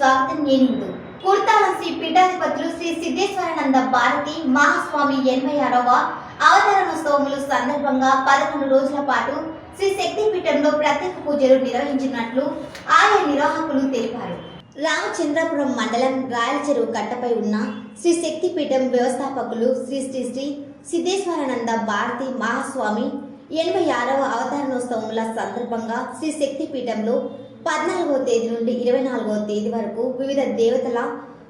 స్వాగతం. నేను కుర్తాల శ్రీ పీఠాధిపతులు శ్రీ సిద్ధేశ్వరానంద భారతి మహాస్వామి 86వ అవతరణోత్సవములు సందర్భంగా 11 రోజుల పాటు శ్రీ శక్తి పీఠంలో ప్రత్యేక పూజలు నిర్వహించినట్లు ఆలయ నిర్వాహకులు తెలిపారు. రామచంద్రపురం మండలం రాయలచెరువు కట్టపై ఉన్న శ్రీ శక్తి పీఠం వ్యవస్థాపకులు శ్రీ శ్రీ శ్రీ సిద్ధేశ్వరానంద భారతి మహాస్వామి 86వ అవతరణోత్సవముల సందర్భంగా శ్రీ శక్తి పీఠంలో 14వ తేదీ నుండి 24వ తేదీ వరకు వివిధ దేవతల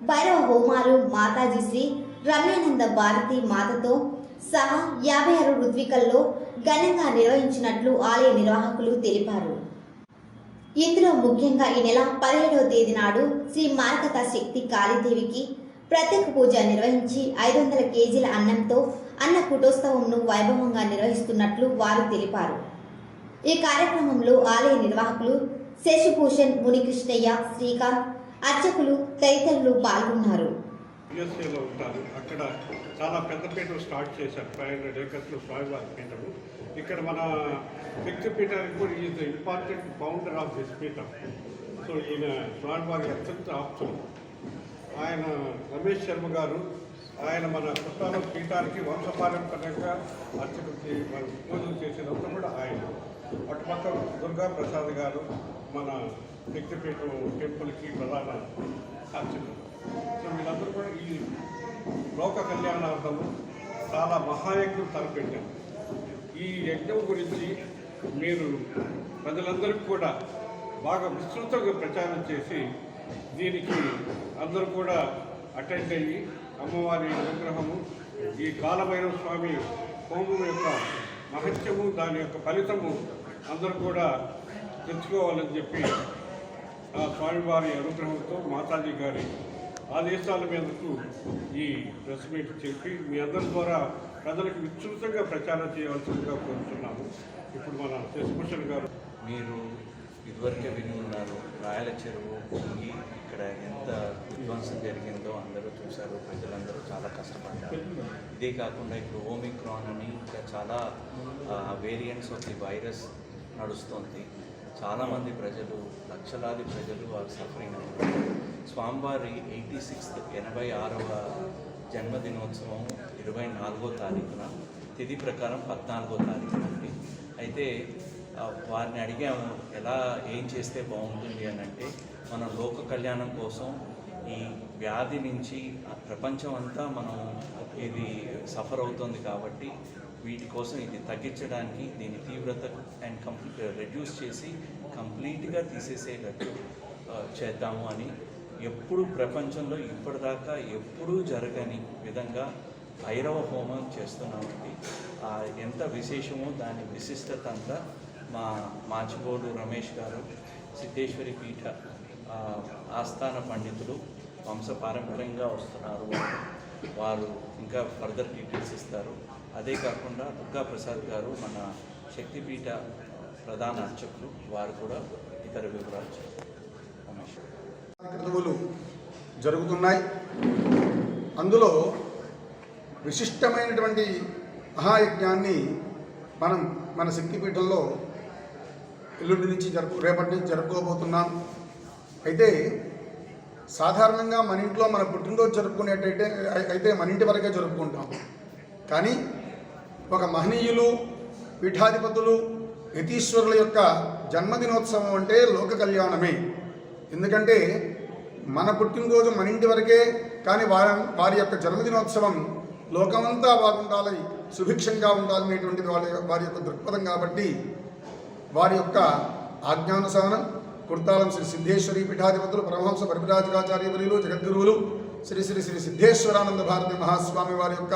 భైరవ హోమాలు మాతాజీ శ్రీ రమ్యానంద భారతి మాతతో సహా 56 ఋత్వికల్లో ఘనంగా నిర్వహించినట్లు ఆలయ నిర్వాహకులు తెలిపారు. ఇందులో ముఖ్యంగా ఈ నెల 17వ తేదీ నాడు శ్రీ మార్కత శక్తి కాళీదేవికి ప్రత్యేక పూజ నిర్వహించి 500 కేజీల అన్నంతో అన్న కుటోత్సవంను వైభవంగా నిర్వహిస్తున్నట్లు వారు తెలిపారు. ఈ కార్యక్రమంలో ఆలయ నిర్వాహకులు శశిభూషణ్, మునికృష్ణయ్య, శ్రీకాంత్, అర్చకులు తదితరులు పాల్గొన్నారు. అక్కడ చాలా పెద్ద పీఠం స్టార్ట్ చేశారు. 500 ఏకర్స్లో స్వామివారి పీఠము. ఇక్కడ మన శక్తి పీఠానికి కూడా is important founder of this పీఠం. సో ఈయన స్వామివారి అత్యంత ఆప్తులు. ఆయన రమేష్ శర్మ గారు, ఆయన మన కుట్టాల పీఠానికి వంశపారంపర్యంగా అర్చకులు పూజలు చేసేదంతా కూడా ఆయన. అటుపక్క దుర్గా ప్రసాద్ గారు మన శక్తిపీఠం టెంపుల్కి ప్రధాన అర్చకులు. సో వీళ్ళందరూ కూడా ఈ లోక కళ్యాణార్థము చాలా మహాయజ్ఞం తలపెట్టారు. ఈ యజ్ఞం గురించి మీరు ప్రజలందరికీ కూడా బాగా విస్తృతంగా ప్రచారం చేసి దీనికి అందరూ కూడా అటెండ్ అయ్యి అమ్మవారి అనుగ్రహము, ఈ కాలభైరవ స్వామి హోమం యొక్క మహత్యము, దాని యొక్క ఫలితము అందరూ కూడా తెచ్చుకోవాలని చెప్పి ఆ స్వామివారి అనుగ్రహంతో మాతాజీ గారి ఆదేశాల మీదకు ఈ ప్రెస్ మీట్ చెప్పి మీ అందరి ద్వారా ప్రజలకు విస్తృతంగా ప్రచారం చేయవలసిందిగా కోరుతున్నాము. ఇప్పుడు మన శశిభూషణ్ గారు, మీరు ఇదివరకే విని ఉన్నారు. రాయలచెరువు పొంగి ఇక్కడ ఎంత విధ్వంసం జరిగిందో అందరూ చూశారు. ప్రజలందరూ చాలా కష్టపడ్డారు. ఇదే కాకుండా ఇప్పుడు ఓమిక్రాన్ అని ఇంకా చాలా వేరియంట్స్ ఆఫ్ ది వైరస్ నడుస్తుంది. చాలామంది ప్రజలు, లక్షలాది ప్రజలు వారు సఫరింగ్ అవుతారు. స్వామివారి 86వ జన్మదినోత్సవం 24వ తారీఖున, తిథి ప్రకారం 14వ తారీఖున ఉంది. అయితే వారిని అడిగాము ఏం చేస్తే బాగుంటుంది అని అంటే, మన లోక కళ్యాణం కోసం ఈ వ్యాధి నుంచి ప్రపంచం అంతా మనం ఇది సఫర్ అవుతుంది కాబట్టి వీటి కోసం ఇది తగ్గించడానికి దీని తీవ్రత అండ్ రెడ్యూస్ చేసి కంప్లీట్గా తీసేసేటట్టు చేద్దాము అని ఎప్పుడు ప్రపంచంలో ఇప్పటిదాకా ఎప్పుడూ జరగని విధంగా భైరవ హోమం చేస్తున్నామండి. ఎంత విశేషమో దాని విశిష్టత అంతా మా మాచిబోడు రమేష్ గారు, సిద్ధేశ్వరి పీఠ ఆస్థాన పండితులు, వంశపారంపర్యంగా వస్తున్నారు. వారు ఇంకా ఫర్దర్ డీటెయిల్స్ ఇస్తారు. అదే కాకుండా దుర్గా ప్రసాద్ గారు మన శక్తిపీఠ ప్రధాన అర్చకులు, వారు కూడా ఇతర వివరాలు క్రతువులు జరుగుతున్నాయి. అందులో విశిష్టమైనటువంటి మహాయజ్ఞాన్ని మనం మన శక్తిపీఠంలో ఎల్లుండి నుంచి రేపటి నుంచి జరుపుకోబోతున్నాం. అయితే సాధారణంగా మన ఇంట్లో మన పుట్టినరోజు జరుపుకునేటైతే అయితే మన ఇంటి వరకే జరుపుకుంటాం. కానీ ఒక మహనీయులు, పీఠాధిపతులు, యతీశ్వరుల యొక్క జన్మదినోత్సవం అంటే లోక కళ్యాణమే. ఎందుకంటే మన పుట్టినరోజు మన ఇంటి వరకే, కానీ వారి యొక్క జన్మదినోత్సవం లోకమంతా బాగుండాలి, సుభిక్షంగా ఉండాలనేటువంటిది వారి యొక్క దృక్పథం. కాబట్టి వారి యొక్క ఆజ్ఞానుసారం కుర్తాలం శ్రీ సిద్ధేశ్వరి పీఠాధిపతులు, పరమహంస పరివ్రాజకాచార్యవర్యులు, జగద్గురువులు శ్రీ శ్రీ శ్రీ సిద్ధేశ్వరానంద భారతి మహాస్వామి వారి యొక్క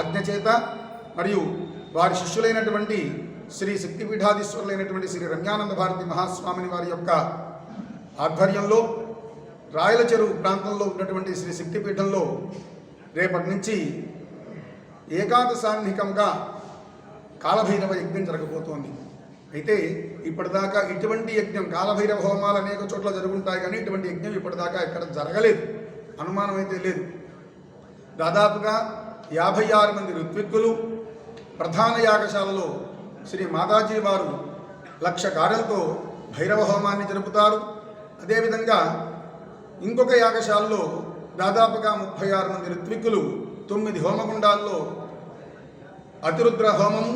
ఆజ్ఞ చేత మరియు వారి శిష్యులైనటువంటి శ్రీ శక్తిపీఠాధీశ్వరులైనటువంటి శ్రీ రమ్యానంద భారతి మహాస్వామిని వారి యొక్క ఆధ్వర్యంలో రాయలచెరువు ప్రాంతంలో ఉన్నటువంటి శ్రీ శక్తిపీఠంలో రేపటి నుంచి ఏకాదశాన్నికంగా కాలభైరవ యజ్ఞం జరగబోతోంది. అయితే ఇప్పటిదాకా ఇటువంటి యజ్ఞం, కాలభైరవ హోమాలు అనేక చోట్ల జరుగుంటాయి, కానీ ఇటువంటి యజ్ఞం ఇప్పటిదాకా ఎక్కడ జరగలేదు, అనుమానం అయితే లేదు. దాదాపుగా 56 మంది ఋత్విక్కులు ప్రధాన యాగశాలలో శ్రీ మాతాజీ వారు 1,00,000 గారెలతో భైరవ హోమాన్ని జరుపుతారు. అదేవిధంగా ఇంకొక యాగశాలలో దాదాపుగా 36 మంది ఋత్విక్కులు 9 హోమగుండాల్లో అతిరుద్ర హోమము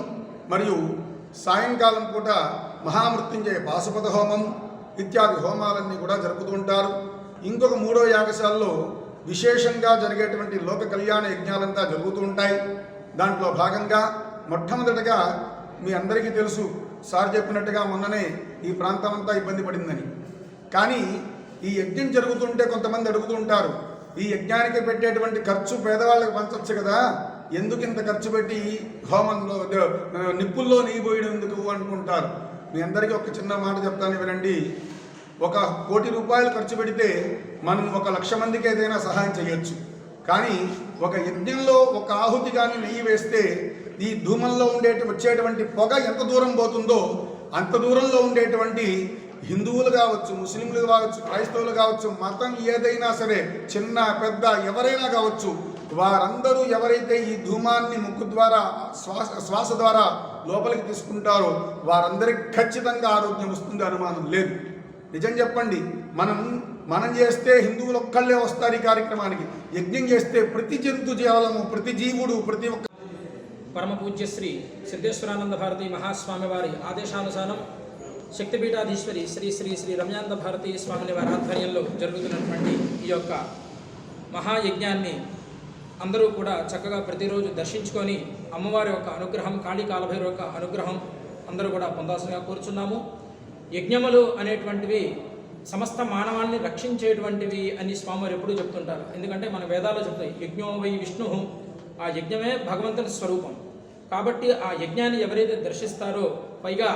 మరియు సాయంకాలం పూట మహామృత్యుంజయ పాశుపత హోమం ఇత్యాది హోమాలన్నీ కూడా జరుపుతూ ఉంటారు. ఇంకొక 3వ యాగశాలలో విశేషంగా జరిగేటువంటి లోక కళ్యాణ యజ్ఞాలంతా జరుగుతూ ఉంటాయి. దాంట్లో భాగంగా మొట్టమొదటగా మీ అందరికీ తెలుసు, సార్ చెప్పినట్టుగా మొన్ననే ఈ ప్రాంతం అంతా ఇబ్బంది పడిందని. కానీ ఈ యజ్ఞం జరుగుతుంటే కొంతమంది అడుగుతూ ఉంటారు, ఈ యజ్ఞానికి పెట్టేటువంటి ఖర్చు పేదవాళ్ళకి పంచవచ్చు కదా, ఎందుకు ఇంత ఖర్చు పెట్టి హోమంలో నిప్పుల్లో నెయ్యి పోయడం ఎందుకు అనుకుంటారు. మీ అందరికీ ఒక చిన్న మాట చెప్తాను వినండి. 1 కోటి రూపాయలు ఖర్చు పెడితే మనం 1,00,000 మందికి ఏదైనా సహాయం చేయొచ్చు. కానీ ఒక యజ్ఞంలో 1 ఆహుతి కానీ నెయ్యి వేస్తే ఈ ధూమంలో వచ్చేటువంటి పొగ ఎంత దూరం పోతుందో అంత దూరంలో ఉండేటువంటి హిందువులు కావచ్చు, ముస్లింలు కావచ్చు, క్రైస్తవులు కావచ్చు, మతం ఏదైనా సరే, చిన్న పెద్ద ఎవరైనా కావచ్చు, వారందరూ ఎవరైతే ఈ ధూమాన్ని ముక్కు ద్వారా శ్వాస ద్వారా లోపలికి తీసుకుంటారో వారందరికీ ఖచ్చితంగా ఆరోగ్యం వస్తుంది, అనుమానం లేదు. నిజం చెప్పండి, మనం చేస్తే హిందువులు ఒక్కళ్ళే వస్తారు ఈ కార్యక్రమానికి. యజ్ఞం చేస్తే ప్రతి జంతు జీవలము, ప్రతి జీవుడు, ప్రతి ఒక్క పరమ పూజ్య శ్రీ సిద్ధేశ్వరానంద భారతీ మహాస్వామి వారి ఆదేశానుసారం శక్తిపీఠాధీశ్వరి శ్రీ శ్రీ శ్రీ రమ్యానంద భారతీ స్వామిని వారి ఆధ్వర్యంలో జరుగుతున్నటువంటి ఈ యొక్క మహాయజ్ఞాన్ని అందరూ కూడా చక్కగా ప్రతిరోజు దర్శించుకొని అమ్మవారి యొక్క అనుగ్రహం, కాళీ కాలభైరవ యొక్క అనుగ్రహం అందరూ కూడా పొందాల్సిందిగా కోరుచున్నాము. యజ్ఞములు అనేటువంటివి సమస్త మానవాన్ని రక్షించేటువంటివి అని స్వామివారు ఎప్పుడూ చెప్తుంటారు. ఎందుకంటే మన వేదాల్లో చెప్తాయి, యజ్ఞో వై విష్ణు, ఆ యజ్ఞమే భగవంతుని స్వరూపం. కాబట్టి ఆ యజ్ఞాన్ని ఎవరైతే దర్శిస్తారో, పైగా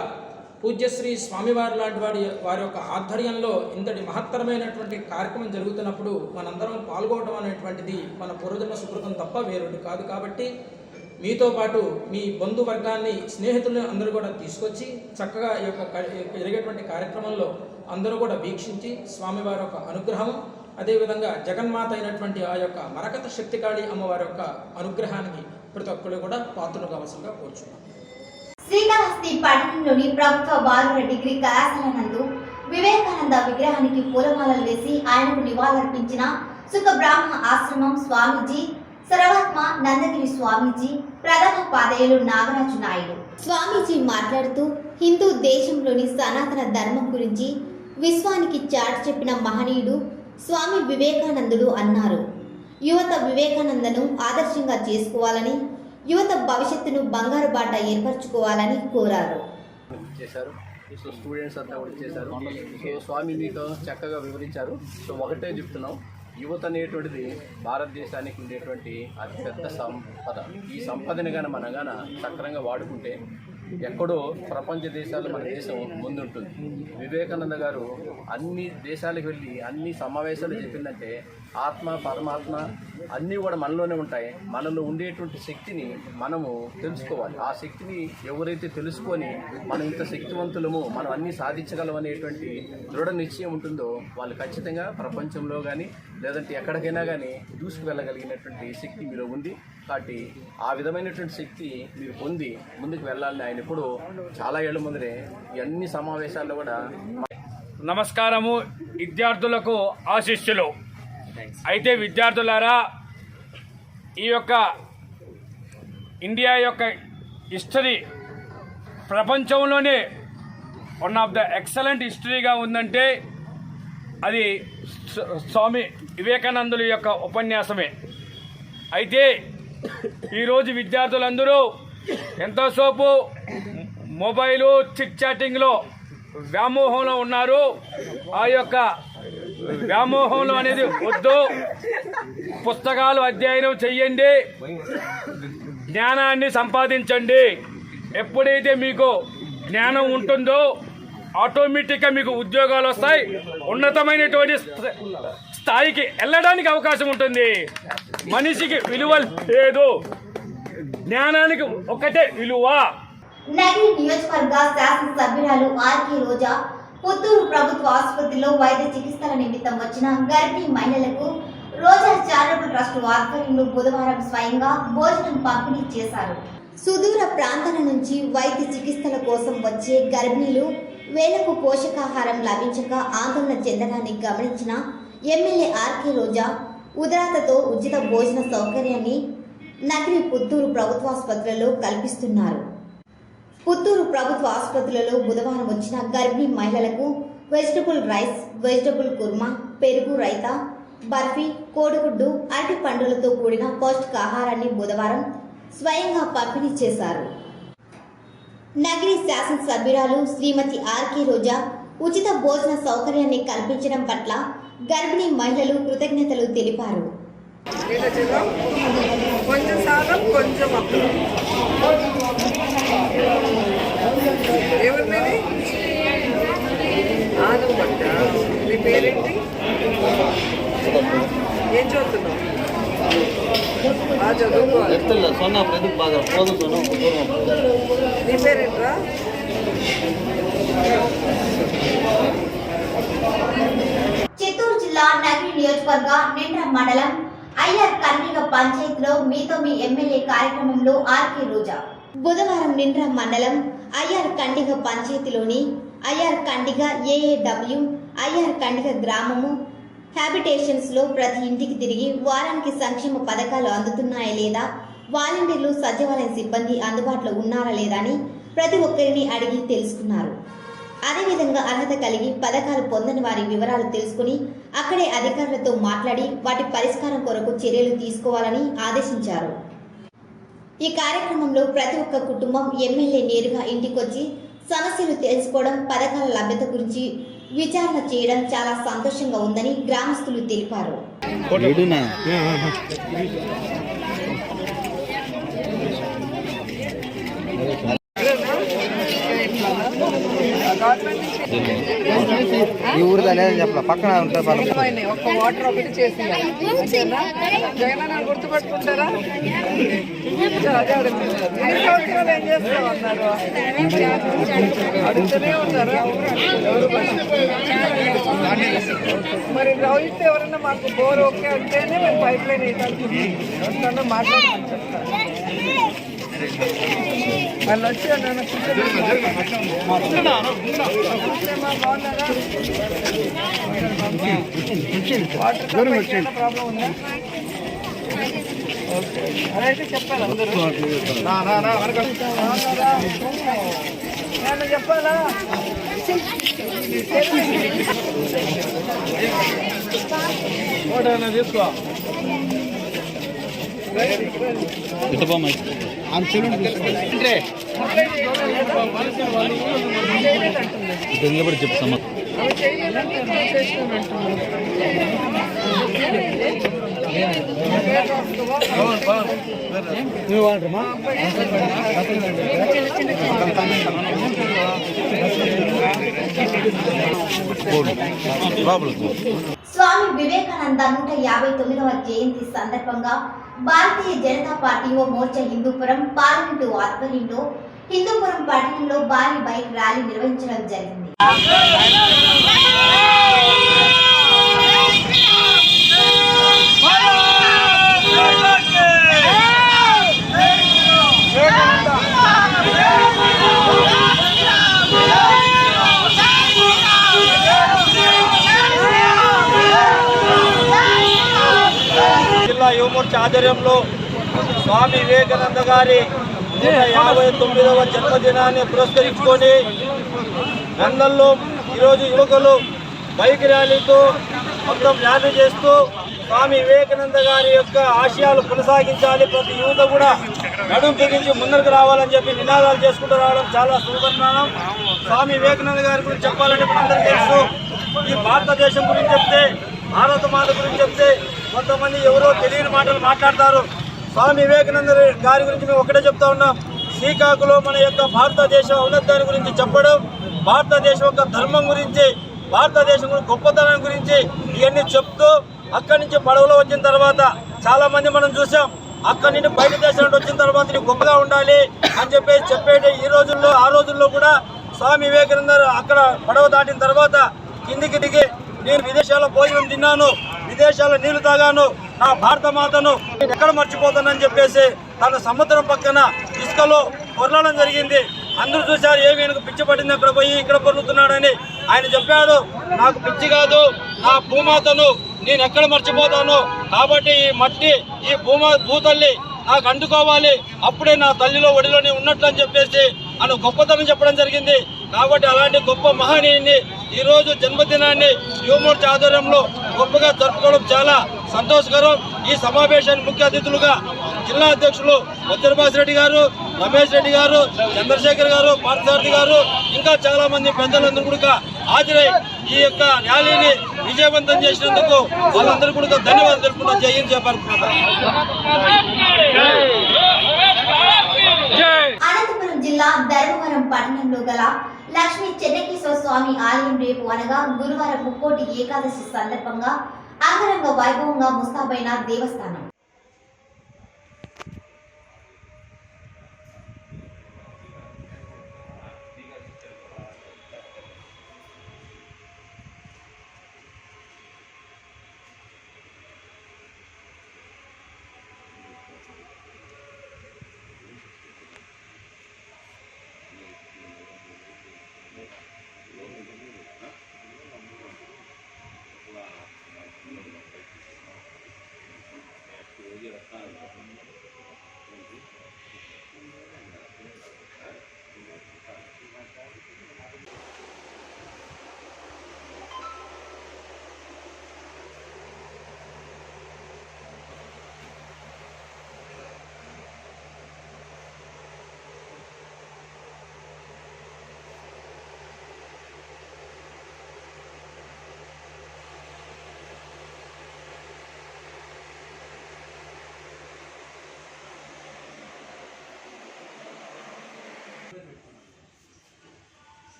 పూజ్యశ్రీ స్వామివారి లాంటి వారి యొక్క ఆధ్వర్యంలో ఇంతటి మహత్తరమైనటువంటి కార్యక్రమం జరుగుతున్నప్పుడు మనందరం పాల్గొనడం అనేటువంటిది మన పూర్వజన్మ సుకృతం తప్ప వేరొకటి కాదు. కాబట్టి మీతో పాటు మీ బంధువర్గాన్ని, స్నేహితులను అందరూ కూడా తీసుకొచ్చి చక్కగా ఈ యొక్క జరిగేటువంటి కార్యక్రమంలో అందరూ కూడా వీక్షించి స్వామివారి యొక్క అనుగ్రహం, అదేవిధంగా జగన్మాత అయినటువంటి ఆ యొక్క మరకత శక్తికాళి అమ్మవారి యొక్క అనుగ్రహానికి ప్రతి ఒక్కరు కూడా పాత్రలు కావాల్సిందిగా కోరుచున్నాం. శ్రీకాళహస్తి పట్టణంలోని ప్రభుత్వ బాలుర డిగ్రీ కళాశాల నందు వివేకానంద విగ్రహానికి పూలమాలలు వేసి ఆయనకు నివాళులర్పించిన సుఖ బ్రాహ్మణ ఆశ్రమం స్వామీజీ, సర్వాత్మ నందగిరి స్వామీజీ, ప్రధానోపాధ్యాయులు నాగరాజు నాయుడు. స్వామీజీ మాట్లాడుతూ హిందూ దేశంలోని సనాతన ధర్మం గురించి విశ్వానికి చాటి చెప్పిన మహనీయుడు స్వామి వివేకానందుడు అన్నారు. యువత వివేకానందను ఆదర్శంగా చేసుకోవాలని, యువత భవిష్యత్తును బంగారు బాట ఏర్పరచుకోవాలని కోరారు. చేశారు. సో స్టూడెంట్స్ అంతా కూడా చేశారు. సో స్వామి మీతో చక్కగా వివరించారు. సో ఒకటే చెప్తున్నాం, యువత అనేటువంటిది భారతదేశానికి ఉండేటువంటి అతిపెద్ద సంపద. ఈ సంపదని కానీ మనం కానీ సక్రమంగా వాడుకుంటే ఎక్కడో ప్రపంచ దేశాల్లో మన దేశం ముందుంటుంది. వివేకానంద గారు అన్ని దేశాలకు వెళ్ళి అన్ని సమావేశాలు చెప్పిందంటే ఆత్మ, పరమాత్మ అన్నీ కూడా మనలోనే ఉంటాయి. మనలో ఉండేటువంటి శక్తిని మనము తెలుసుకోవాలి. ఆ శక్తిని ఎవరైతే తెలుసుకొని మనం ఇంత శక్తివంతులము, మనం అన్నీ సాధించగలం అనేటువంటి దృఢ నిశ్చయం ఉంటుందో వాళ్ళు ఖచ్చితంగా ప్రపంచంలో కానీ లేదంటే ఎక్కడికైనా కానీ దూసుకువెళ్ళగలిగినటువంటి శక్తి మీలో ఉంది. కాబట్టి ఆ విధమైనటువంటి శక్తి మీరు పొంది ముందుకు వెళ్ళాలని ఆయన ఎప్పుడు చాలా ఏళ్ళ ముందరే ఈ అన్ని సమావేశాల్లో కూడా. నమస్కారము విద్యార్థులకు ఆశీస్సులు. అయితే విద్యార్థులారా, ఈ యొక్క ఇండియా యొక్క హిస్టరీ ప్రపంచంలోనే వన్ ఆఫ్ ద ఎక్సలెంట్ హిస్టరీగా ఉందంటే అది స్వామి వివేకానందుల యొక్క ఉపన్యాసమే. అయితే ఈరోజు విద్యార్థులందరూ ఎంతోసేపు మొబైలు, చిట్ చాటింగ్లో వ్యామోహంలో ఉన్నారు. ఆ యొక్క వ్యామోహంలో అనేది వద్దు. పుస్తకాలు అధ్యయనం చెయ్యండి, జ్ఞానాన్ని సంపాదించండి. ఎప్పుడైతే మీకు జ్ఞానం ఉంటుందో ఆటోమేటిక్గా మీకు ఉద్యోగాలు వస్తాయి, ఉన్నతమైనటువంటి స్థాయికి వెళ్ళడానికి అవకాశం ఉంటుంది. మనిషికి విలువ లేదు, జ్ఞానానికి ఒకటే విలువ. నగరి నియోజకవర్గ శాసనసభ్యురాలు ఆర్కే రోజా పుత్తూరు ప్రభుత్వ ఆసుపత్రిలో వైద్య చికిత్సల నిమిత్తం వచ్చిన గర్భిణీ మహిళలకు రోజా చారిటబుల్ ట్రస్ట్ ఆధ్వర్యంలో బుధవారం స్వయంగా భోజనం పంపిణీ చేశారు. సుదూర ప్రాంతాల నుంచి వైద్య చికిత్సల కోసం వచ్చే గర్భిణీలు వేలకు పోషకాహారం లభించక ఆందోళన చెందడాన్ని గమనించిన ఎమ్మెల్యే ఆర్కే రోజా ఉదారతతో ఉచిత భోజన సౌకర్యాన్ని నగరి పుత్తూరు ప్రభుత్వాసుపత్రులలో కల్పిస్తున్నారు. పుత్తూరు ప్రభుత్వ ఆసుపత్రులలో బుధవారం వచ్చిన గర్భిణీ మహిళలకు వెజిటబుల్ రైస్, వెజిటబుల్ కుర్మా, పెరుగు రైత, బర్ఫీ, కోడిగుడ్డు, అరటి పండులతో కూడిన పౌష్టికాహారాన్ని బుధవారం స్వయంగా పంపిణీ చేశారు. నగరి శాసనసభ్యురాలు శ్రీమతి ఆర్కే రోజా ఉచిత భోజన సౌకర్యాన్ని కల్పించడం పట్ల గర్భిణీ మహిళలు కృతజ్ఞతలు తెలిపారు. కొంచెం సాధం కొంచెం అప్పుడు ఎవరినది ఆనం పట్ట. నీ పేరేంటి? ఏం చదువుతున్నావు? బాగా చదువుకోవాలి. నీ పేరేంట్రా? చిత్తూరు జిల్లా నగరి నియోజకవర్గ నిండ్ర మండలం అయ్యార్ కండిగ పంచాయతీలో మీతో మీ ఎమ్మెల్యే కార్యక్రమంలో ఆర్కే రోజా బుధవారం నిండ్ర మండలం అయ్యార్ కండిగ పంచాయతీలోని అయ్యార్ కండిగ ఏఏడబ్ల్యూ అయ్యార్ కండిగ గ్రామము హ్యాబిటేషన్స్ లో ప్రతి ఇంటికి తిరిగి వారానికి సంక్షేమ పథకాలు అందుతున్నాయా లేదా, వాలంటీర్లు సచివాలయం సిబ్బంది అందుబాటులో ఉన్నారా లేదా అని ప్రతి ఒక్కరిని అడిగి తెలుసుకున్నారు. అదేవిధంగా అర్హత కలిగి పథకాలు పొందని వారి వివరాలు తెలుసుకుని అక్కడే అధికారులతో మాట్లాడి వాటి పరిష్కారం కొరకు చర్యలు తీసుకోవాలని ఆదేశించారు. ఈ కార్యక్రమంలో ప్రతి ఒక్క కుటుంబం ఎమ్మెల్యే నేరుగా ఇంటికొచ్చి సమస్యలు తెలుసుకోవడం, పథకాల లభ్యత గురించి విచారణ చేయడం చాలా సంతోషంగా ఉందని గ్రామస్తులు తెలిపారు. ఈ ఊరిదనే చెప్పలా పక్కన ఒక్క వాటర్ ఒకటి చేసి జగన్ గుర్తుపెట్టుకుంటారా? ఎన్ని సంవత్సరాలు ఏం చేస్తా ఉన్నారు? అడుగుతూనే ఉన్నారా? మరి రోహిత్ ఎవరన్నా మాకు బోర్ ఓకే అంటేనే మేము పైప్ లైన్ వేయడానికి వస్తాను, మాట్లాడమని చెప్తాను. వాళ్ళు వచ్చి నన్ను బాగున్నారా? వాటర్ ప్రాబ్లం ఉందా? ఓకే, అదైతే చెప్పాలి అందరూ. నేను చెప్పాలా? తీసుకో చెప్తామా స్వామి వివేకానంద 159వ జయంతి సందర్భంగా భారతీయ జనతా పార్టీ ఓ మోర్చా హిందూపురం పార్లమెంటు ఆధ్వర్యంలో హిందూపురం పట్టణంలో భారీ బైక్ ర్యాలీ నిర్వహించడం జరిగింది. జిల్లా యువమోర్చా ఆధ్వర్యంలో స్వామి వివేకానంద గారి 159వ జన్మదినాన్ని పురస్కరించుకొని లండన్లో ఈరోజు యువకులు బైక్ ర్యాలీతో మొత్తం ర్యాలీ చేస్తూ స్వామి వివేకానంద గారి యొక్క ఆశయాలు కొనసాగించాలి, ప్రతి యువత కూడా నడుం బిగించి ముందరకు రావాలని చెప్పి నినాదాలు చేసుకుంటూ రావడం చాలా శుభపరిణామం. స్వామి వివేకానంద గారి గురించి చెప్పాలంటే మనందరికీ తెలుసు. ఈ భారతదేశం గురించి చెప్తే, భారత మాత గురించి చెప్తే కొంతమంది ఎవరో తెలియని మాటలు మాట్లాడతారు. స్వామి వివేకానంద గారి గురించి మేము ఒకటే చెప్తా ఉన్నాం. శ్రీకాకుళం మన యొక్క భారతదేశ ఔన్నత్యాన్ని గురించి చెప్పడం, భారతదేశం యొక్క ధర్మం గురించి, భారతదేశం గొప్పతనం గురించి ఇవన్నీ చెప్తూ అక్కడి నుంచి పడవలో వచ్చిన తర్వాత చాలా మంది మనం చూసాం. అక్కడి నుండి బయట దేశానికి వచ్చిన తర్వాత నీకు గొప్పగా ఉండాలి అని చెప్పేసి చెప్పేది ఈ రోజుల్లో. ఆ రోజుల్లో కూడా స్వామి వివేకానంద అక్కడ పడవ దాటిన తర్వాత కిందికి దిగి నేను విదేశాల్లో భోజనం తిన్నాను, విదేశాల్లో నీళ్లు తాగాను, నా భారత మాతను ఎక్కడ మర్చిపోతానని చెప్పేసి తన సముద్రం పక్కన ఇసుకలో పొరలడం జరిగింది. అందరూ చూశారు ఏమి ఈయనకు పిచ్చి పట్టింది అక్కడ పోయి ఇక్కడ పొర్లుతున్నాడని. ఆయన చెప్పాడు, నాకు పిచ్చి కాదు, నా భూమాతను నేను ఎక్కడ మర్చిపోతాను, కాబట్టి ఈ మట్టి ఈ భూతల్లి నాకు అంటుకోవాలి, అప్పుడే నా తల్లిలో ఒడిలోనే ఉన్నట్లు అని చెప్పేసి ఆయన గొప్పతనం చెప్పడం జరిగింది. కాబట్టి అలాంటి గొప్ప మహనీయుని ఈరోజు జన్మదినాన్ని యువమోర్చా ఆధ్వర్యంలో గొప్పగా జరుపుకోవడం చాలా సంతోషకరం. ఈ సమావేశానికి ముఖ్య అతిథులుగా జిల్లా అధ్యక్షులు వజ్రభాస్ రెడ్డి గారు, రమేష్ రెడ్డి గారు, చంద్రశేఖర్ గారు, పార్థసారథి గారు, ఇంకా చాలా మంది పెద్దలందరూ కూడా హాజరై ఈ యొక్క ర్యాలీని విజయవంతం చేసినందుకు వాళ్ళందరూ కూడా ధన్యవాదాలు తెలుపుకుంటూ జై హింద్ చెప్పారు. అనంతపురం జిల్లా ధర్మవరం పట్టణంలో గల లక్ష్మీ చెన్నకేశ్వర స్వామి ఆలయం రేపు అనగా గురువారం ముక్కోటి ఏకాదశి సందర్భంగా అంగరంగ వైభవంగా ముస్తాబైన దేవస్థానం.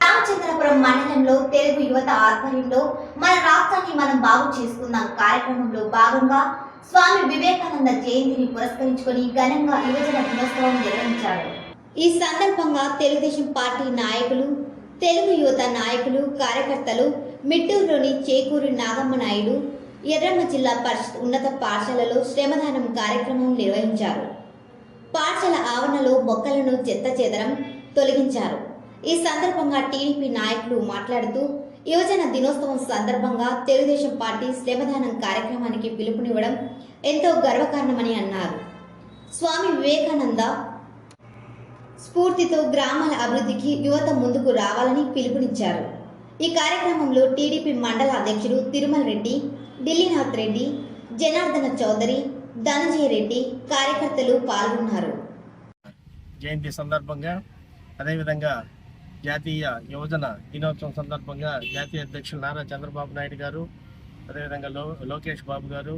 రామచంద్రపురం మండలంలో తెలుగు యువత ఆధ్వర్యంలో మన రాష్ట్రాన్ని మనం బాగు చేసుకుందాం కార్యక్రమంలో భాగంగా స్వామి వివేకానంద జయంతిని పురస్కరించుకొని ఘనంగా యువజన దినోత్సవం నిర్వహించారు. ఈ సందర్భంగా తెలుగుదేశం పార్టీ నాయకులు, తెలుగు యువత నాయకులు, కార్యకర్తలు మిట్టూరులోని చేకూరి నాగమ్మ నాయుడు ఎర్రమ్మ జిల్లా పరిషత్ ఉన్నత పాఠశాలలో శ్రమదానం కార్యక్రమం నిర్వహించారు. పాఠశాల ఆవరణలో మొక్కలను చెత్తచెదరం తొలగించారు. ఈ సందర్భంగా టీడీపీ నాయకులు మాట్లాడుతూ యువజన దినోత్సవం సందర్భంగా తెలుగుదేశం పార్టీ శ్రమదానం కార్యక్రమానికి పిలుపునివ్వడం ఎంతో గర్వకారణమని అన్నారు. స్వామి వివేకానంద స్ఫూర్తితో గ్రామాల అభివృద్ధికి యువత ముందుకు రావాలని పిలుపునిచ్చారు. ఈ కార్యక్రమంలో టీడీపీ మండల అధ్యక్షుడు తిరుమల రెడ్డి, ఢిల్లీనాథ్ రెడ్డి, జనార్దన చౌదరి, ధనంజయ రెడ్డి కార్యకర్తలు పాల్గొన్నారు. జయంతి సందర్భంగా అదేవిధంగా జాతీయ యువజన దినోత్సవం సందర్భంగా జాతీయ అధ్యక్షులు నారా చంద్రబాబు నాయుడు గారు, అదేవిధంగా లోకేష్ బాబు గారు,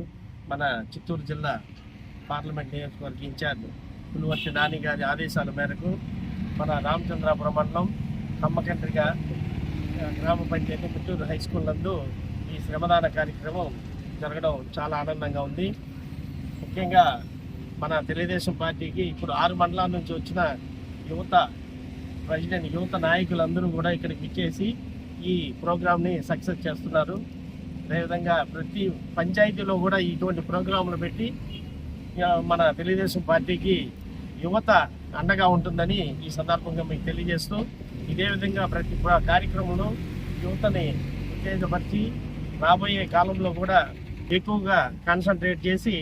మన చిత్తూరు జిల్లా పార్లమెంట్ నియోజకవర్గ ఇన్ఛార్జ్ పులివర్తి నాని గారి ఆదేశాల మేరకు మన రామచంద్రాపురం మండలం కమ్మకండ్రిగా గ్రామ పంచాయతీ పుత్తూరు హై స్కూల్ నందు ఈ శ్రమదాన కార్యక్రమం జరగడం చాలా ఆనందంగా ఉంది. ముఖ్యంగా మన తెలుగుదేశం పార్టీకి ఇప్పుడు 6 మండలాల నుంచి వచ్చిన యువత నాయకులందరూ కూడా ఇక్కడికి ఇచ్చేసి ఈ ప్రోగ్రామ్ని సక్సెస్ చేస్తున్నారు. అదేవిధంగా ప్రతి పంచాయతీలో కూడా ఇటువంటి ప్రోగ్రాంలు పెట్టి మన తెలుగుదేశం పార్టీకి యువత అండగా ఉంటుందని ఈ సందర్భంగా మీకు తెలియజేస్తూ, ఇదే విధంగా ప్రతి కార్యక్రమంలో యువతని ఉత్తేజపరిచి రాబోయే కాలంలో కూడా ఎక్కువగా కాన్సన్ట్రేట్ చేసి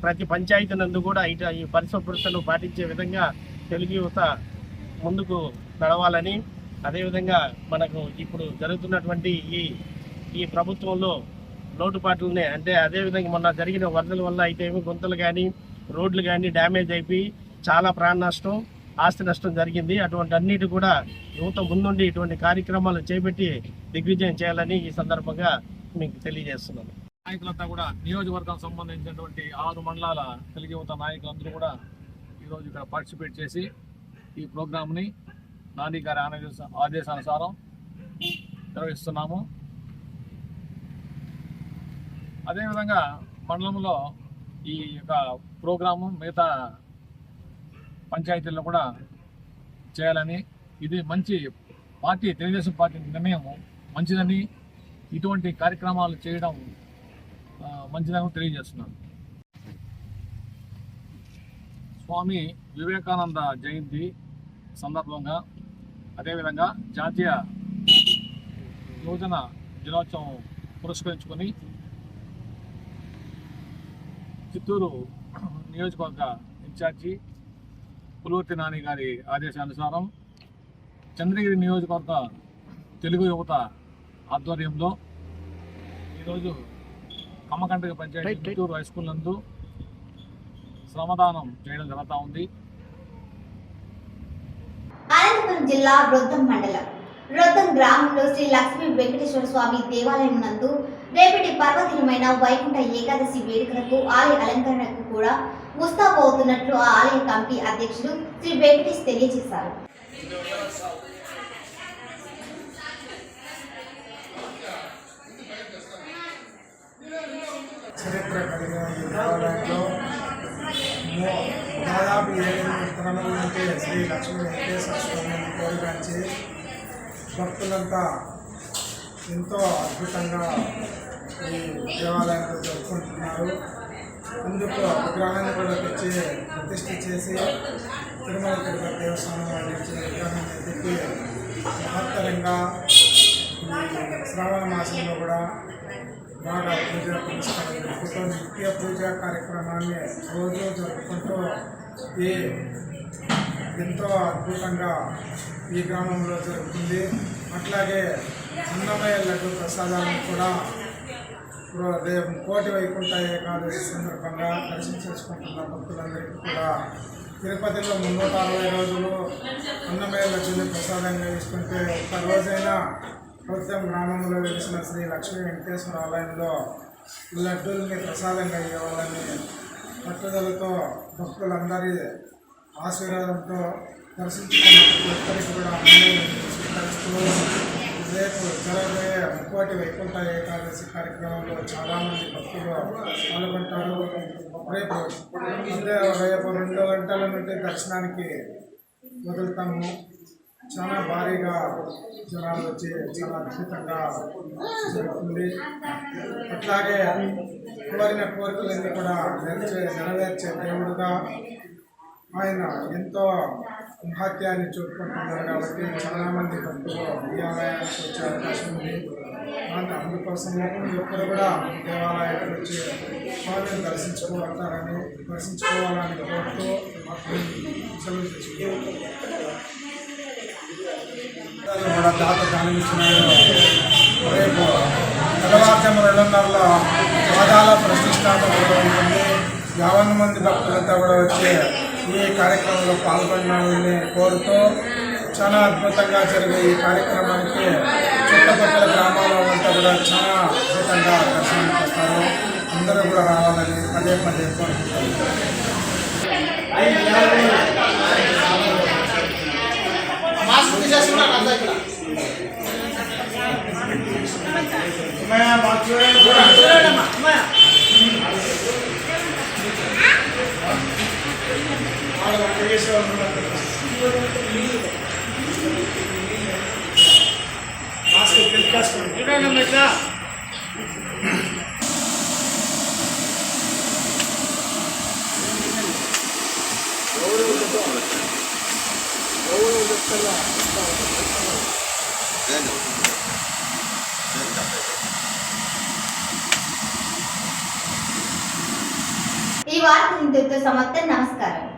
ప్రతి పంచాయతీ నందు కూడా ఈ పరిశుభ్రతను పాటించే విధంగా తెలుగు యువత ముందుకు నడవాలని, అదేవిధంగా మనకు ఇప్పుడు జరుగుతున్నటువంటి ఈ ప్రభుత్వంలో లోటుపాట్లనే అంటే అదేవిధంగా మొన్న జరిగిన వరదల వల్ల అయితే గుంతలు కానీ రోడ్లు కానీ డ్యామేజ్ అయిపోయి చాలా ప్రాణ నష్టం, ఆస్తి నష్టం జరిగింది. అటువంటి అన్నిటి కూడా యువత ముందుండి ఇటువంటి కార్యక్రమాలు చేపట్టి దిగ్విజయం చేయాలని ఈ సందర్భంగా మీకు తెలియజేస్తున్నాను. నాయకులంతా కూడా నియోజకవర్గం సంబంధించినటువంటి 6 మండలాల తెలుగు యువత నాయకులందరూ కూడా ఈరోజు ఇక్కడ పార్టిసిపేట్ చేసి ఈ ప్రోగ్రామ్ని నాని గారి ఆదేశానుసారం నిర్వహిస్తున్నాము. అదేవిధంగా మండలంలో ఈ యొక్క ప్రోగ్రాము మిగతా పంచాయతీల్లో కూడా చేయాలని, ఇది మంచి పార్టీ తెలుగుదేశం పార్టీ నిర్ణయం మంచిదని, ఇటువంటి కార్యక్రమాలు చేయడం మంచిదని తెలియజేస్తున్నాను. స్వామి వివేకానంద జయంతి సందర్భంగా అదేవిధంగా జాతీయ యువజన దినోత్సవం పురస్కరించుకొని చిత్తూరు నియోజకవర్గ ఇన్ఛార్జి పులువర్తి నాని గారి ఆదేశానుసారం చంద్రగిరి నియోజకవర్గ తెలుగు యువత ఆధ్వర్యంలో ఈరోజు కమ్మకంటక పంచాయతీ చిత్తూరు హై స్కూల్ నందు శ్రమదానం చేయడం జరుగుతూ ఉంది. అనంతపురం జిల్లా రొద్దం మండలం రొద్దం గ్రామంలో శ్రీ లక్ష్మీ వెంకటేశ్వర స్వామి దేవాలయం నందు రేపటి పర్వదినమైన వైకుంఠ ఏకాదశి వేడుకలకు ఆలయ అలంకరణకు కూడా ముస్తాబు అవుతున్నట్లు ఆ ఆలయ కమిటీ అధ్యక్షుడు శ్రీ వెంకటేష్ తెలియజేశారు. చరిత్ర కలిగిన ఈ దేవాలయంలో దాదాపు 7 తరముల నుండి శ్రీ లక్ష్మీ వెంకటేశ్వర స్వామిని కోరిగాంచి భక్తులంతా ఎంతో అద్భుతంగా ఈ దేవాలయంలో జరుపుకుంటున్నారు. అందుకు విగ్రహాన్ని కూడా తెచ్చి ప్రతిష్ఠ చేసి తిరుమల తిరుపతి దేవస్థానం వారి నుంచి విగ్రహాన్ని పెట్టి మహత్తరంగా ఈ శ్రావణ మాసంలో కూడా బాగా పూజా పురస్కారం జరుపుకుంటూ నిత్య పూజా కార్యక్రమాన్ని రోజు జరుపుకుంటూ ఈ ఎంతో అద్భుతంగా ఈ గ్రామంలో జరుగుతుంది. అట్లాగే అన్నమయ్య లడ్డు ప్రసాదాలను కూడా కోటి వైకుంఠ ఏకాదశి సందర్భంగా దర్శనం చేసుకుంటున్న భక్తులందరికీ కూడా తిరుపతిలో 360 రోజులు అన్నమయ్య లడ్డుని ప్రసాదంగా తీసుకుంటే ఒక్క రోజైనా రొద్దం గ్రామంలో వెలిసిన శ్రీ లక్ష్మీ వెంకటేశ్వర ఆలయంలో లడ్డూల్ని ప్రసాదంగా ఇవ్వాలని పట్టుదలతో భక్తులందరి ఆశీర్వాదంతో దర్శించుకున్న ప్రతి ఒక్కరికి కూడా అన్నమయ్య స్వీకరిస్తూ రేపు జరగబోయే ముక్కోటి వైకుంఠ ఏకాదశి కార్యక్రమంలో చాలామంది భక్తులు పాల్గొంటారు. రేపు 2 గంటల నుండి దర్శనానికి వదులుతాము. చాలా భారీగా జనాలు వచ్చి చాలా అద్భుతంగా జరుగుతుంది. అట్లాగే కోరిన కోరికలన్నీ కూడా నెరవేర్చే దేవుడుగా ఆయన ఎంతో మహత్యాన్ని చూపుకుంటున్నారు కాబట్టి చాలామంది భక్తులు ఈ ఆలయానికి వచ్చే అవకాశం ఉంది. అందుకోసం ఎప్పుడు కూడా దేవాలయానికి వచ్చి స్వామిని దర్శించుకోవాలని కోరుతూ సెలవు తీసుకుంటారు. కూడా దాత దానిస్తున్నాడు. రేపు తెల్లవారుజాము 2:30 పాదాల ప్రతిష్టాపన ఉంటుంది. 50 మంది భక్తులంతా కూడా వచ్చి ఈ కార్యక్రమంలో పాల్గొనాలని కోరుతూ చాలా అద్భుతంగా జరిగే ఈ కార్యక్రమానికి చుట్టుపక్కల గ్రామాల అంతా కూడా చాలా అద్భుతంగా దర్శనానికి వస్తారు. అందరూ కూడా రావాలని పదే కోరుకుంటారు. ఈ వార్త ఇంతటితో సమాప్తం. నమస్కారం.